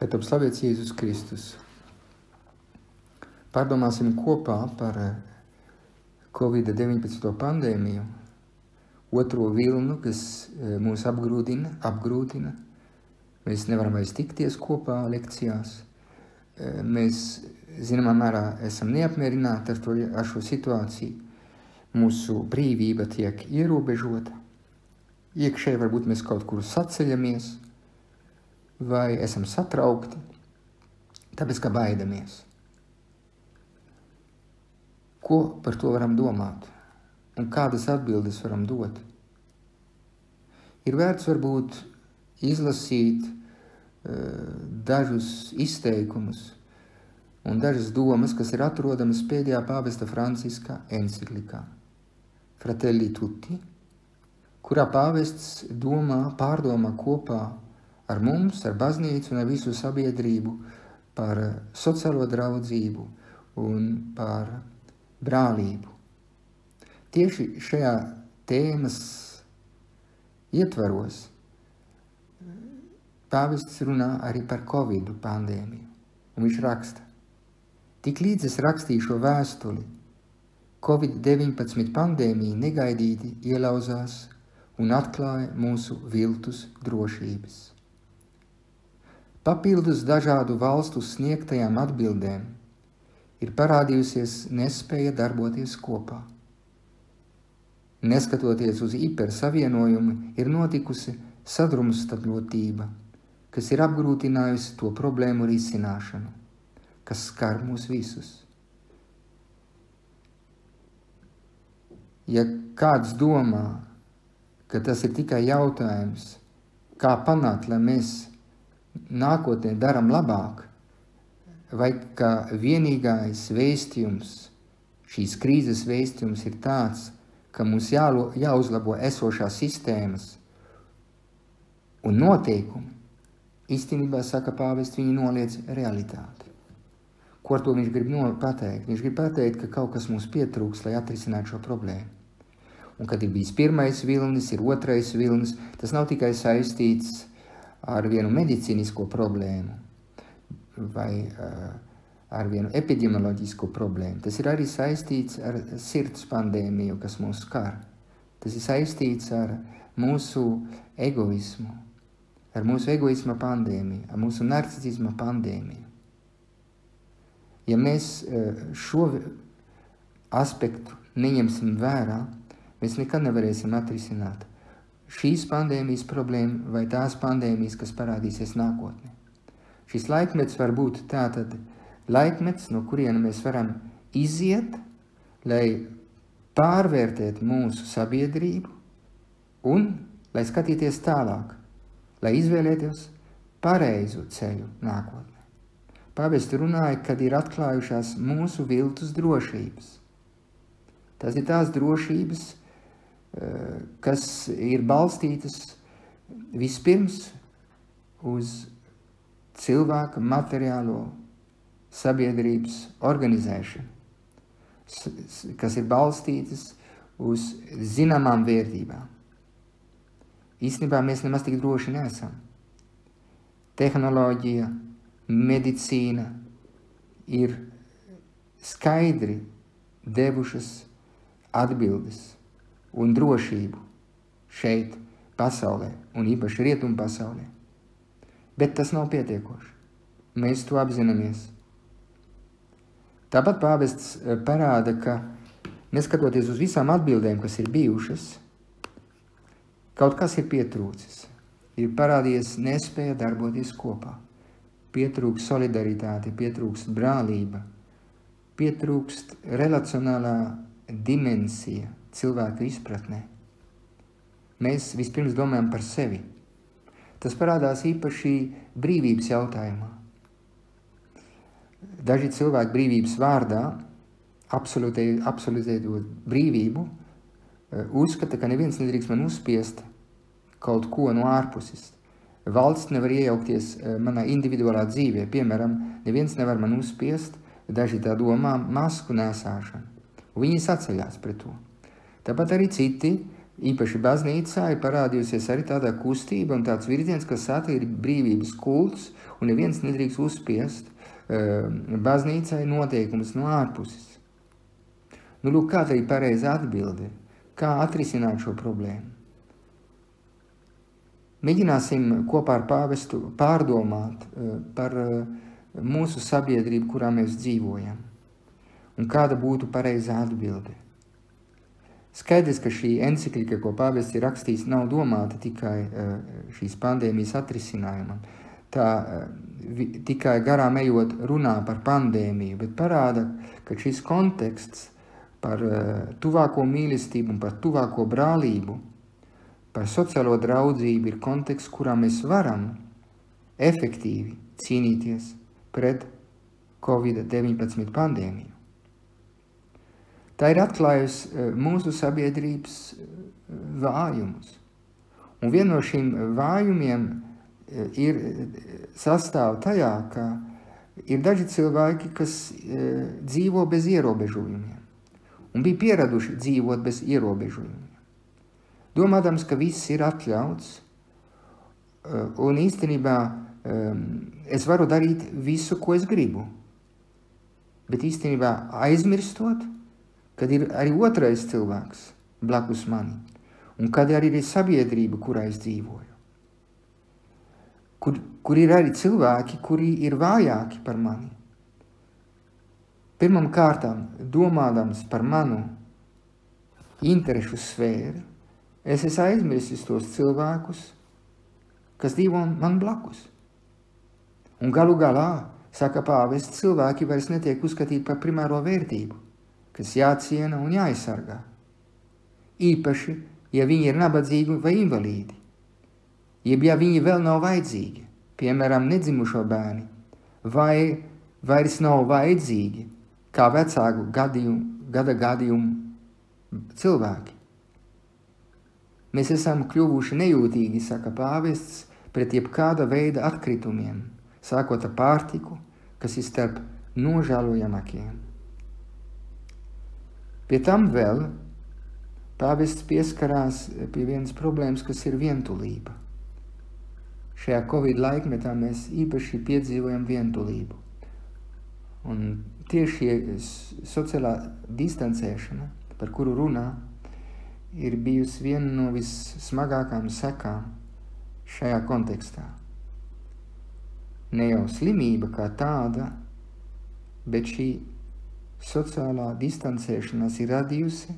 Lai top slavēts Jēzus Kristus. Pārdomāsim kopā par Covid-19 pandēmiju, otro vilnu, kas mūs apgrūtina. Mēs nevaram vairs tikties kopā lekcijās. Mēs, zināmā mērā, esam neapmierināti ar šo situāciju. Mūsu brīvība tiek ierobežota. Iekšēji varbūt mēs kaut kur saceļamies, vai esam satraukti, tāpēc, ka baidamies. Ko par to varam domāt? Un kādas atbildes varam dot? Ir vērts varbūt izlasīt dažus izteikumus un dažas domas, kas ir atrodamas pēdējā pāvesta Franciska enciklikā Fratelli Tutti, kurā pāvests pārdomā kopā ar mums, ar baznīcu un ar visu sabiedrību par sociālo draudzību un par brālību. Tieši šajā tēmas ietvaros pāvests runā arī par Covid pandēmiju. Un viņš raksta: tiklīdz es rakstīju šo vēstuli, Covid-19 pandēmija negaidīti ielauzās un atklāja mūsu viltus drošības. Papildus dažādu valstu sniegtajām atbildēm ir parādījusies nespēja darboties kopā. Neskatoties uz hipersavienojumu, ir notikusi sadrumstalotība, kas ir apgrūtinājusi to problēmu risināšanu, kas skar mūs visus. Ja kāds domā, ka tas ir tikai jautājums, kā panākt, lai mēs nākotnē daram labāk, vai ka vienīgais vēstījums, šīs krīzes vēstījums ir tāds, ka mums jāuzlabo esošās sistēmas un noteikumi, īstenībā, saka pāvests, viņi noliedz realitāti. Ko ar to viņš grib pateikt? Viņš grib pateikt, ka kaut kas mums pietrūks, lai atrisinātu šo problēmu. Un kad ir bijis pirmais vilnis, ir otrais vilnis, tas nav tikai saistīts ar vienu medicīnisko problēmu vai ar vienu epidemioloģisko problēmu. Tas ir arī saistīts ar sirds pandēmiju, kas mūs skar. Tas ir saistīts ar mūsu egoismu, ar mūsu egoisma pandēmiju, ar mūsu narcisisma pandēmiju. Ja mēs šo aspektu neņemsim vērā, mēs nekad nevarēsim atrisināt šīs pandēmijas problēma vai tās pandēmijas, kas parādīsies nākotnē. Šis laikmets var būt tātad laikmets, no kuriena mēs varam iziet, lai pārvērtētu mūsu sabiedrību un lai skatīties tālāk, lai izvēlētos pareizu ceļu nākotnē. Pāvests runāja, kad ir atklājušās mūsu viltus drošības. Tas ir tās drošības, kas ir balstītas vispirms uz cilvēka materiālo sabiedrības organizēšanu, kas ir balstītas uz zināmām vērtībām. Īstenībā mēs nemaz tik droši neesam. Tehnoloģija, medicīna ir skaidri devušas atbildes un drošību šeit, pasaulē, un īpaši rietumu pasaulē. Bet tas nav pietiekoši. Mēs to apzināmies. Tāpat pāvests parāda, ka neskatoties uz visām atbildēm, kas ir bijušas, kaut kas ir pietrūcis. Ir parādījies nespēja darboties kopā. Pietrūkst solidaritāte, pietrūkst brālība, pietrūkst relacionālā dimensija cilvēka izpratnē. Mēs vispirms domājam par sevi. Tas parādās īpaši brīvības jautājumā. Daži cilvēki brīvības vārdā, absolutējot brīvību, uzskata, ka neviens nedrīkst man uzspiest kaut ko no ārpuses. Valsts nevar iejaukties manā individuālā dzīvē. Piemēram, neviens nevar man uzspiest, daži tā domā, masku nesāšanu. Viņi saceļās pret to. Tāpat arī citi īpaši baznīcā ir parādījusies arī tāda kustība un tāds virziens, kas saka, ir brīvības kults, un neviens nedrīkst uzspiest baznīcai noteikumus no ārpuses. Nu, lūk, kā tā ir pareiza atbilde? Kā atrisināt šo problēmu? Mēģināsim kopā ar pāvestu pārdomāt par mūsu sabiedrību, kurā mēs dzīvojam. Un kāda būtu pareizā atbilde? Skaidrs, ka šī enciklika, ko pāvests ir rakstījis, nav domāta tikai šīs pandēmijas atrisinājumam. Tā tikai garām ejot runā par pandēmiju, bet parāda, ka šis konteksts par tuvāko mīlestību un par tuvāko brālību, par sociālo draudzību ir konteksts, kurā mēs varam efektīvi cīnīties pret Covid-19 pandēmiju. Tā ir atklājusi mūsu sabiedrības vājumus. Un viena no šīm vājumiem ir sastāv tajā, ka ir daži cilvēki, kas dzīvo bez ierobežojumiem un bija pieraduši dzīvot bez ierobežojumiem. Domādams, ka viss ir atļauts, un īstenībā es varu darīt visu, ko es gribu, bet īstenībā aizmirstot, kad ir arī otrais cilvēks blakus mani, un kad arī ir sabiedrība, kurā es dzīvoju, kur ir arī cilvēki, kuri ir vājāki par mani. Pirmam kārtām, domādams par manu interešu sfēru, es esmu aizmirsis tos cilvēkus, kas dzīvo man blakus. Un galu galā, saka pāvests, cilvēki vairs netiek uzskatīti par primāro vērtību, kas jāciena un jāaizsargā. Īpaši, ja viņi ir nabadzīgi vai invalīdi, jeb ja viņi vēl nav vajadzīgi, piemēram, nedzimušo bērni, vai vairs nav vajadzīgi kā vecāku gada gadījumu cilvēki. Mēs esam kļuvuši nejūtīgi, saka pāvests, pret jebkāda veida atkritumiem, sākot ar pārtiku, kas ir starp nožēlojamākajiem. Pie tam vēl pāvests pieskarās pie vienas problēmas, kas ir vientulība. Šajā Covid laikmetā mēs īpaši piedzīvojam vientulību. Un tieši sociālā distancēšana, par kuru runā, ir bijusi viena no vissmagākām sekām šajā kontekstā. Ne jau slimība kā tāda, bet šī sociālā distancēšanās ir radījusi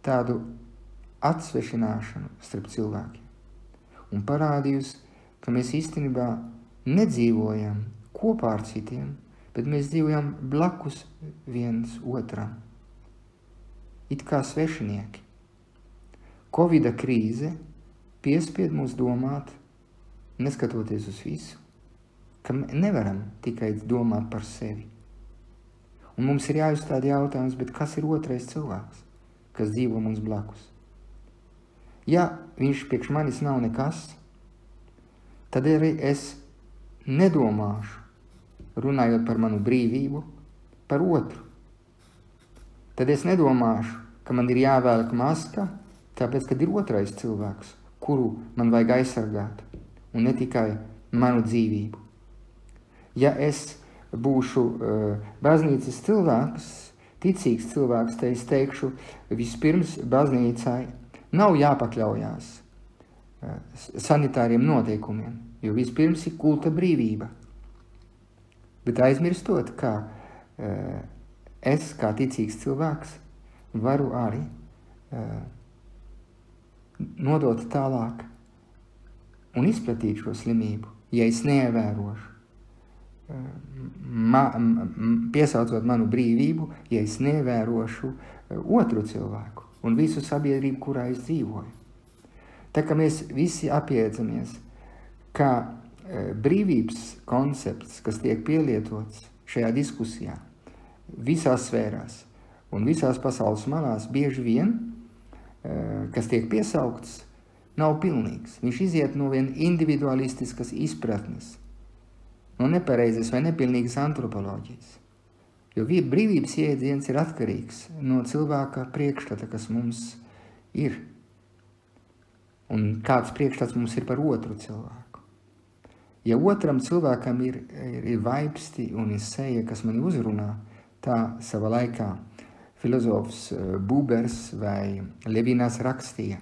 tādu atsvešināšanu starp cilvēkiem un parādījusi, ka mēs īstenībā nedzīvojam kopā ar citiem, bet mēs dzīvojam blakus viens otram, it kā svešinieki. Covida krīze piespied mūs domāt, neskatoties uz visu, ka nevaram tikai domāt par sevi. Un mums ir jāuzstāda jautājums, bet kas ir otrais cilvēks, kas dzīvo mums blakus? Ja viņš priekš manis nav nekas, tad arī es nedomāšu, runājot par manu brīvību, par otru. Tad es nedomāšu, ka man ir jāvelk maska, tāpēc, kad ir otrais cilvēks, kuru man vajag aizsargāt, un ne tikai manu dzīvību. Ja es būšu baznīcas cilvēks, ticīgs cilvēks, tad es teikšu, vispirms baznīcai nav jāpakļaujās sanitāriem noteikumiem, jo vispirms ir kulta brīvība. Bet aizmirstot, ka es kā ticīgs cilvēks varu arī nodot tālāk un izplatīt šo slimību, ja es neievērošu, piesaucot manu brīvību, ja es neievērošu otru cilvēku un visu sabiedrību, kurā es dzīvoju. Tā kā mēs visi apjēdzamies, ka brīvības koncepts, kas tiek pielietots šajā diskusijā visās sfērās un visās pasaules malās, bieži vien, kas tiek piesaukts, nav pilnīgs. Viņš iziet no vien individualistiskas izpratnes, no nepareizes vai nepilnīgas antropoloģijas. Jo brīvības jēdziens ir atkarīgs no cilvēka priekšstata, kas mums ir Un kāds priekšstats mums ir par otru cilvēku. Ja otram cilvēkam ir vaipsti un ir seja, kas mani uzrunā, tā sava laikā filozofs Bubers vai Levinas rakstīja,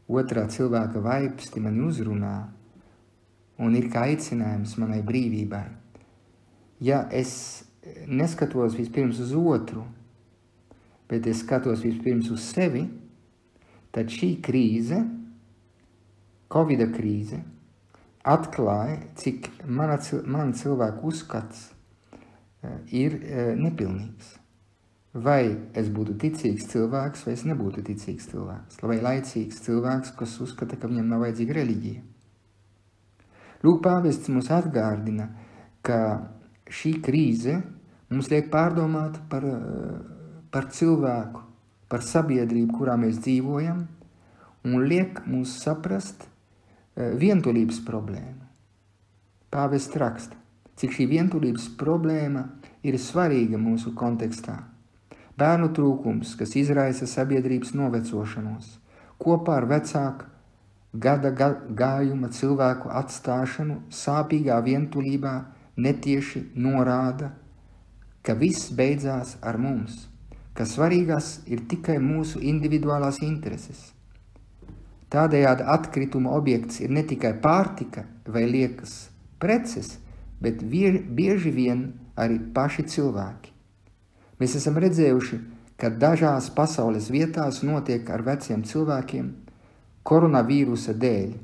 otrā cilvēka vaipsti mani uzrunā un ir kā aicinājums manai brīvībai. Ja es neskatos vispirms uz otru, bet es skatos vispirms uz sevi, tad šī krīze, Covida krīze, atklāja, cik man cilvēku uzskats ir nepilnīgs. Vai es būtu ticīgs cilvēks, vai es nebūtu ticīgs cilvēks. Vai laicīgs cilvēks, kas uzskata, ka viņam nav vajadzīga reliģija. Lūk, pāvests mums atgādina, ka šī krīze mums liek pārdomāt par cilvēku, par sabiedrību, kurā mēs dzīvojam, un liek mums saprast vientulības problēmu. Pāvests raksta, cik šī vientulības problēma ir svarīga mūsu kontekstā. Bērnu trūkums, kas izraisa sabiedrības novecošanos, kopā ar vecāku gada gājuma cilvēku atstāšanu sāpīgā vientulībā netieši norāda, ka viss beidzās ar mums, ka svarīgās ir tikai mūsu individuālās intereses. Tādējādi atkrituma objekts ir ne tikai pārtika vai liekas preces, bet bieži vien arī paši cilvēki. Mēs esam redzējuši, ka dažās pasaules vietās notiek ar veciem cilvēkiem koronavīrusa dēļ.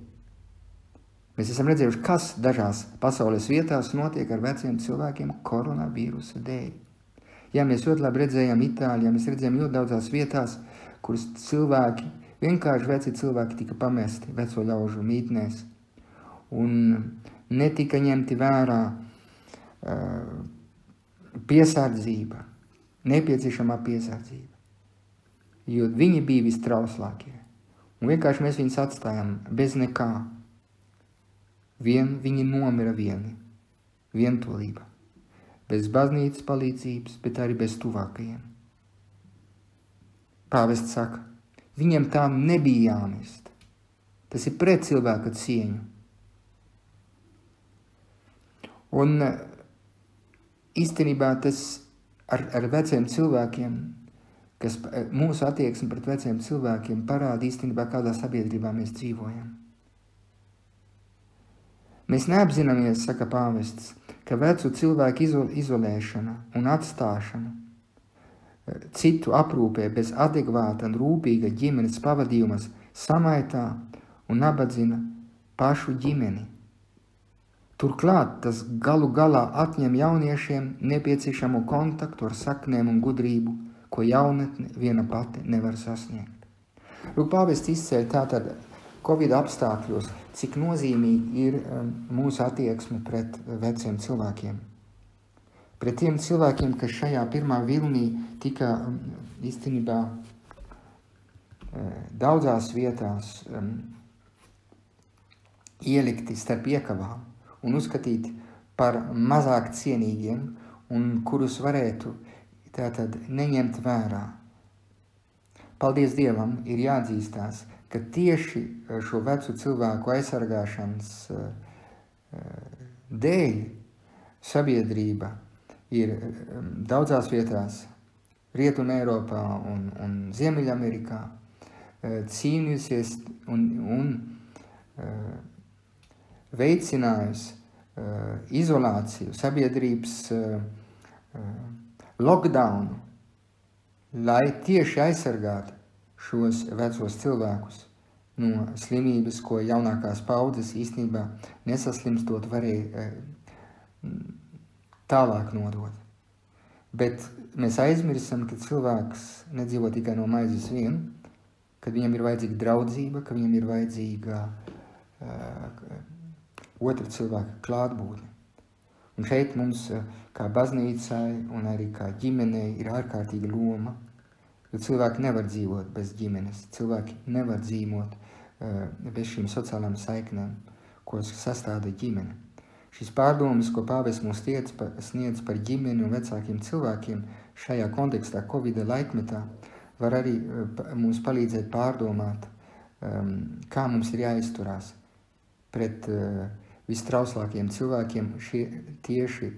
Mēs esam redzējuši, kas dažās pasaules vietās notiek ar veciem cilvēkiem koronavīrusa dēļ. Jā, mēs ļoti labi redzējām Itālijā, mēs redzējām ļoti daudzās vietās, kuras cilvēki, vienkārši veci cilvēki tika pamesti veco ļaužu mītnēs un netika ņemti vērā piesardzība, nepieciešamā piesardzība, jo viņi bija vistrauslākie. Un vienkārši mēs viņus atstājām bez nekā. Viņi nomira vientulība. Bez baznīcas palīdzības, bet arī bez tuvākajiem. Pāvests saka, viņiem tā nebija jāmest. Tas ir pret cilvēka cieņu. Un īstenībā tas ar veciem cilvēkiem, kas mūsu attieksme pret veciem cilvēkiem parāda īstenībā, kādā sabiedrībā mēs dzīvojam. Mēs neapzināmies, saka pāvests, ka vecu cilvēku izolēšana un atstāšana citu aprūpē bez adekvāta un rūpīga ģimenes pavadījumas samaitā un nabadzina pašu ģimeni. Turklāt tas galu galā atņem jauniešiem nepieciešamo kontaktu ar saknēm un gudrību, ko jaunatne viena pati nevar sasniegt. Lūk, pāvests izceļ tātad Covid apstākļos, cik nozīmīgi ir mūsu attieksme pret veciem cilvēkiem. Pret tiem cilvēkiem, kas šajā pirmā vilnī tika īstenībā daudzās vietās ielikti starp iekavām un uzskatīti par mazāk cienīgiem un kurus varētu tātad neņemt vērā. Paldies Dievam, ir jāatzīstās, ka tieši šo vecu cilvēku aizsargāšanas dēļ sabiedrība ir daudzās vietās, Rietumē Eiropā un Ziemeļamerikā, cīnījusies un veicinājusi izolāciju, sabiedrības lockdownu, lai tieši aizsargātu šos vecos cilvēkus no slimības, ko jaunākās paudzes īstenībā nesaslimstot varēja tālāk nodot. Bet mēs aizmirstam, ka cilvēks nedzīvo tikai no maizes vien, kad viņam ir vajadzīga draudzība, ka viņam ir vajadzīga otra cilvēka klātbūtne. Un šeit mums, kā baznīcai un arī kā ģimenei, ir ārkārtīga loma, jo cilvēki nevar dzīvot bez ģimenes, cilvēki nevar dzīvot bez šīm sociālām saiknēm, ko sastāda ģimene. Šīs pārdomas, ko pāvests mums sniedz par ģimeni un vecākiem cilvēkiem šajā kontekstā, Covid laikmetā, var arī mums palīdzēt pārdomāt kā mums ir jāizturās pret vistrauslākajiem cilvēkiem tieši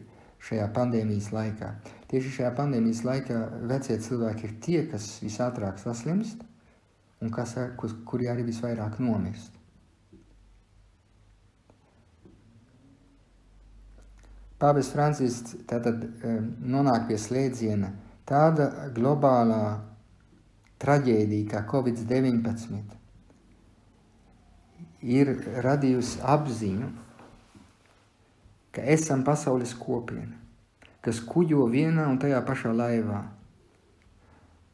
šajā pandēmijas laikā. Tieši šajā pandēmijas laikā vecie cilvēki ir tie, kas visātrāk saslimst un kuri arī visvairāk nomirst. Pāvests Francisks tātad nonāk pie slēdziena tāda globālā traģēdija kā Covid-19 ir radījusi apziņu, ka esam pasaules kopiena, kas kuģo vienā un tajā pašā laivā,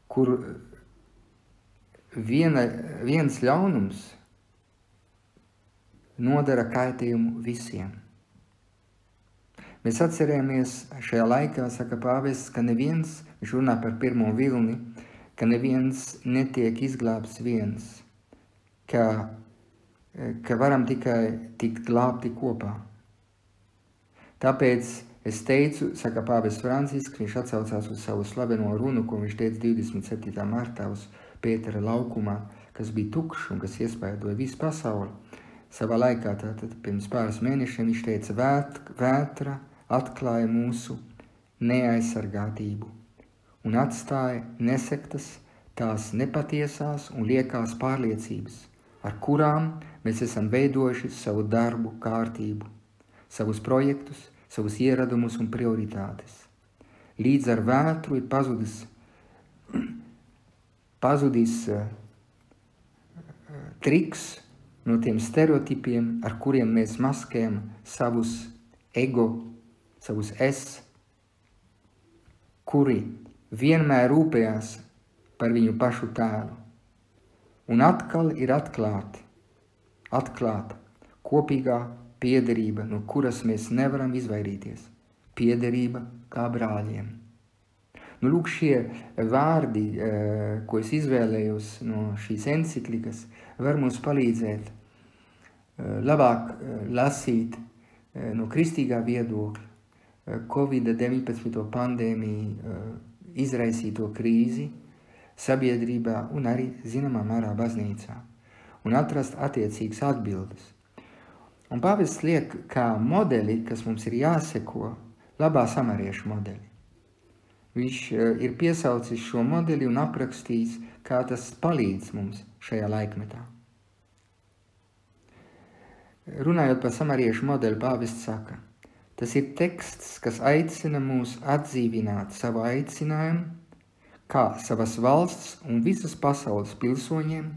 kur viens ļaunums nodara kaitējumu visiem. Mēs atcerējamies šajā laikā, saka pāvests, ka neviens, viņš runā par pirmo vilni, ka neviens netiek izglābts viens, ka varam tikai tikt glābti kopā. Tāpēc es teicu, saka pāvests Francisks, viņš atsaucās uz savu slaveno runu, ko viņš teica 27. martā uz Pētera laukumā, kas bija tukšs un kas iespaidoja visu pasauli. Savā laikā, tātad pirms pāris mēnešiem, viņš teica, vētra atklāja mūsu neaizsargātību un atstāja nesektas tās nepatiesās un liekās pārliecības, ar kurām mēs esam veidojuši savu darbu kārtību, savus projektus, savus ieradumus un prioritātes. Līdz ar vētru ir pazudis triks no tiem stereotipiem, ar kuriem mēs maskējam savus ego, savus es, kuri vienmēr rūpējās par viņu pašu tēlu. Un atkal ir atklāta kopīgā piederība, no kuras mēs nevaram izvairīties. Piederība kā brāļiem. Lūk, šie vārdi, ko es izvēlējos no šīs enciklikas, var mums palīdzēt labāk lasīt no kristīgā viedokļa Covid-19 pandēmiju izraisīto krīzi sabiedrībā un arī zināmā mērā baznīcā un atrast attiecīgas atbildes. Un pāvests liek kā modeli, kas mums ir jāseko, labā samariešu modeli. Viņš ir piesaucis šo modeli un aprakstījis, kā tas palīdz mums šajā laikmetā. Runājot par samariešu modeli, pāvests saka, tas ir teksts, kas aicina mūs atdzīvināt savu aicinājumu, kā savas valsts un visas pasaules pilsoņiem,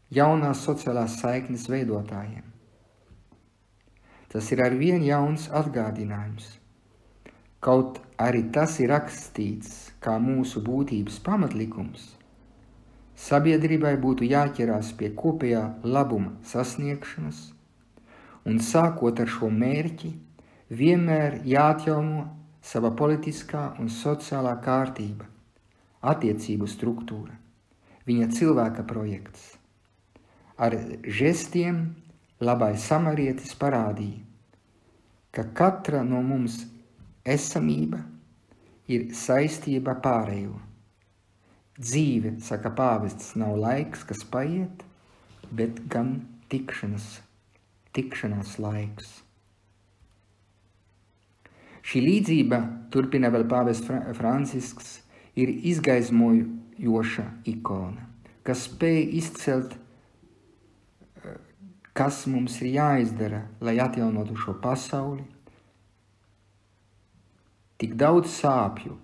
jaunās sociālās saiknes veidotājiem. Tas ir arvien jauns atgādinājums. Kaut arī tas ir rakstīts kā mūsu būtības pamatlikums, sabiedrībai būtu jāķerās pie kopējā labuma sasniegšanas un sākot ar šo mērķi, vienmēr jāatjauno sava politiskā un sociālā kārtība, attiecību struktūra, viņa cilvēka projekts. Ar žestiem labais samarietis parādīja, ka katra no mums esamība ir saistība pārējo. Dzīve, saka pāvests, nav laiks, kas paiet, bet gan tikšanās laiks. Šī līdzība, turpina vēl pāvests Francisks, ir izgaismojoša ikona, kas spēj izcelt, kas mums ir jāizdara, lai atjaunotu šo pasauli. Tik daudz sāpju,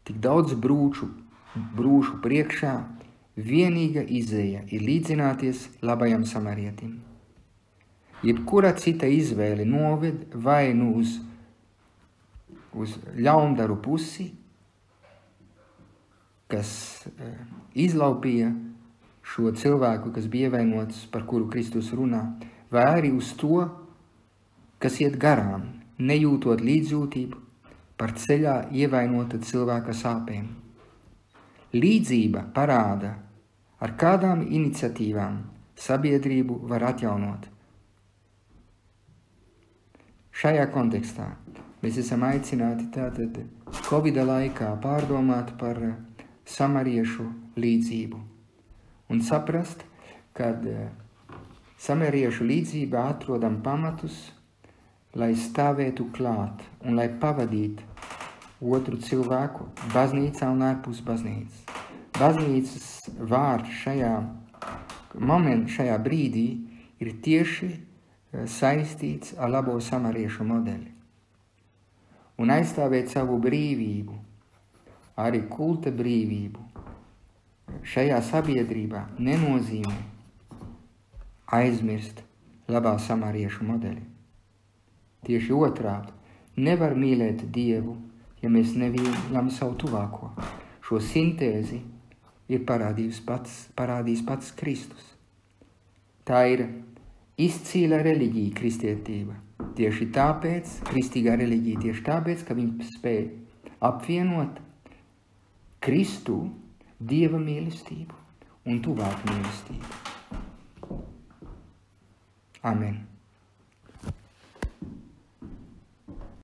tik daudz brūšu priekšā, vienīga izēja ir līdzināties labajam samarietim. Jebkura cita izvēle noved vai nu uz ļaundaru pusi, kas izlaupīja šo cilvēku, kas bija ievainots, par kuru Kristus runā, vai arī uz to, kas iet garām, nejūtot līdzjūtību par ceļā ievainota cilvēka sāpēm. Līdzība parāda, ar kādām iniciatīvām sabiedrību var atjaunot. Šajā kontekstā mēs esam aicināti tātad Covid laikā pārdomāt par samariešu līdzību un saprast, kad samariešu līdzībā atrodam pamatus, lai stāvētu klāt un lai pavadītu otru cilvēku baznīcā un ārpus baznīcas. Baznīcas vārds šajā brīdī ir tieši saistīts ar labo samariešu modeli. Un aizstāvēt savu brīvību, arī kulta brīvību, šajā sabiedrībā nenozīmē aizmirst labā samariešu modeli. Tieši otrādi, nevar mīlēt Dievu, ja mēs nemīlam savu tuvāko. Šo sintēzi ir parādījis pats Kristus. Tā ir izcīla reliģija, kristietība. Tieši tāpēc, kristīgā reliģija, tieši tāpēc, ka viņi spēja apvienot Kristu, Dieva mīlestību un tuvāku mīlestību. Amen.